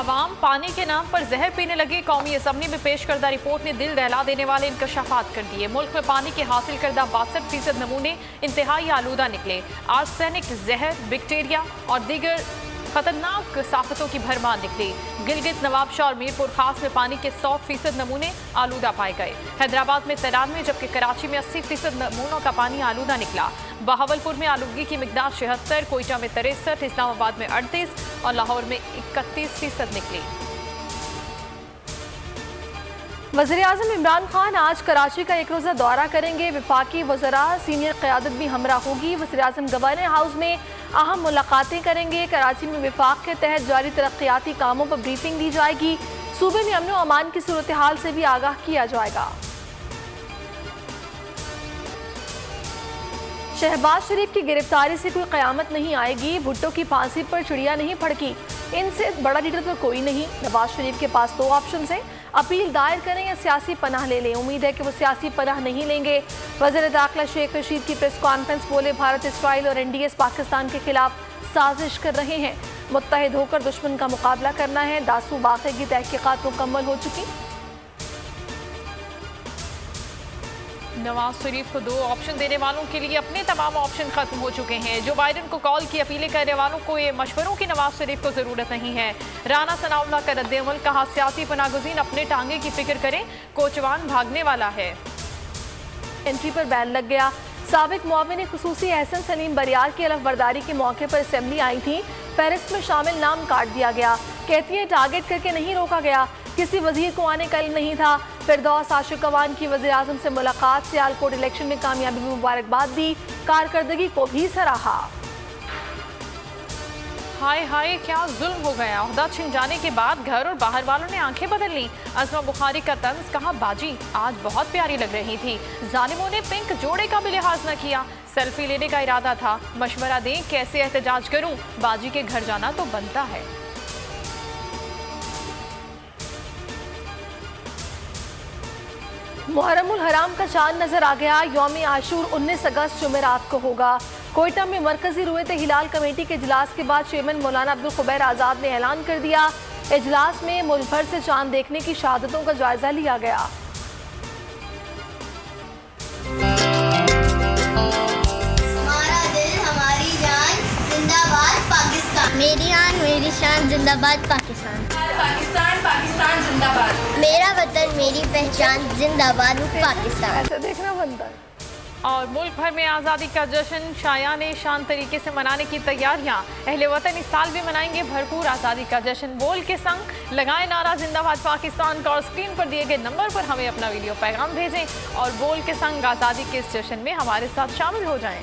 आवाम पानी के नाम पर जहर पीने लगे। कौमी असम्बली में पेश करदा रिपोर्ट ने दिल दहला देने वाले इंकशाफात कर दिए। मुल्क में पानी के हासिल करदा 62% नमूने इंतहाई आलूदा निकले। आर्सेनिक, जहर, बैक्टीरिया और दीगर खतरनाक साख्तों की भरमार निकली। गिलगित, नवाबशाह और मीरपुर खास में पानी के 100% नमूने आलूदा पाए गए। हैदराबाद में 93 जबकि कराची में 80% नमूनों का पानी आलूदा निकला। बहावलपुर में आलूदगी की मिकदार 76, कोयटा में 63, इस्लामाबाद में 38 और लाहौर में 31% निकली। वज़ीर-ए-आज़म इमरान खान आज कराची का एक रोज़ा दौरा करेंगे। वफाकी वज़रा सीनियर क़यादत भी हमरा होगी। वज़ीर-ए-आज़म गवर्नर हाउस में अहम मुलाकातें करेंगे। कराची में वफाक के तहत जारी तरक्याती कामों पर ब्रीफिंग दी जाएगी। सूबे में अमन व अमान की सूरत हाल से भी आगाह किया जाएगा। शहबाज शरीफ की गिरफ्तारी से कोई क़यामत नहीं आएगी। भुट्टो की फांसी पर चिड़िया नहीं फड़की। इनसे बड़ा लीडर तो कोई नहीं। नवाज शरीफ के पास 2 ऑप्शन हैं, अपील दायर करें या सियासी पनाह ले लें। उम्मीद है कि वो सियासी पनाह नहीं लेंगे। वज़ीर दाखिला शेख रशीद की प्रेस कॉन्फ्रेंस बोले, भारत, इसराइल और NDS पाकिस्तान के खिलाफ साजिश कर रहे हैं। मुत्तहिद होकर दुश्मन का मुकाबला करना है। दासू वाक़े की तहकीकात मुकम्मल हो चुकी। नवाज शरीफ को 2 ऑप्शन देने वालों के लिए अपने तमाम ऑप्शन खत्म हो चुके हैं। जो बाइडन को कॉल की अपीलें करने वालों को ये मशवरों की नवाज शरीफ को जरूरत नहीं है। राना सनाउल्लाह का रद्द-ए-अमल, कहा सियासी पनागुज़ीन अपने टांगे की फिक्र करें, कोचवान भागने वाला है। एंट्री पर बैन लग गया। साबिक मुआविन खुसूसी एहसन सलीम बरियार की अलफबरदारी के मौके पर असेंबली आई थी। फहरिस्त में शामिल नाम काट दिया गया। कहती है टारगेट करके नहीं रोका गया, किसी वजीर को आने का इल्म नहीं था। फिरदौस आशिक अवान की वज़ीर-ए-आज़म से मुलाकात, सियालकोट इलेक्शन में कामयाबी में मुबारकबाद दी, कारकर्दगी को भी सराहा। हाय हाय, क्या जुल्म हो गया। ओहदा छिन जाने के बाद घर और बाहर वालों ने आंखें बदल ली। अज़मा बुखारी का तंज, कहा बाजी आज बहुत प्यारी लग रही थी। जालिमों ने पिंक जोड़े का भी लिहाज न किया। सेल्फी लेने का इरादा था, मशवरा दें कैसे एहतजाज करूं। बाजी के घर जाना तो बनता है। मुहर्रमुल हराम का चांद नजर आ गया। यौम आशूर 19 अगस्त जुमेरात को होगा। कोयटा में मरकजी रुएत हिलाल कमेटी के इजलास के बाद चेयरमैन मौलाना अब्दुल खुबैर आज़ाद ने ऐलान कर दिया, इजलास में मुल्क भर से चांद देखने की शहादतों का जायजा लिया गया। हमारा दिल हमारी जान, जिंदाबाद पाकिस्तान। मेरी आन मेरी शान, जिंदाबाद पाकिस्तान। पाकिस्तान पाकिस्तान जिंदाबाद। मेरा वतन मेरी पहचान, जिंदाबाद पाकिस्तान। ऐसा देखना बनता है। और मुल्क भर में आज़ादी का जश्न शायाने शान तरीके से मनाने की तैयारियां। अहले वतन इस साल भी मनाएंगे भरपूर आज़ादी का जश्न। बोल के संग लगाए नारा जिंदाबाद पाकिस्तान का और स्क्रीन पर दिए गए नंबर पर हमें अपना वीडियो पैगाम भेजें और बोल के संग आज़ादी के इस जश्न में हमारे साथ शामिल हो जाएं।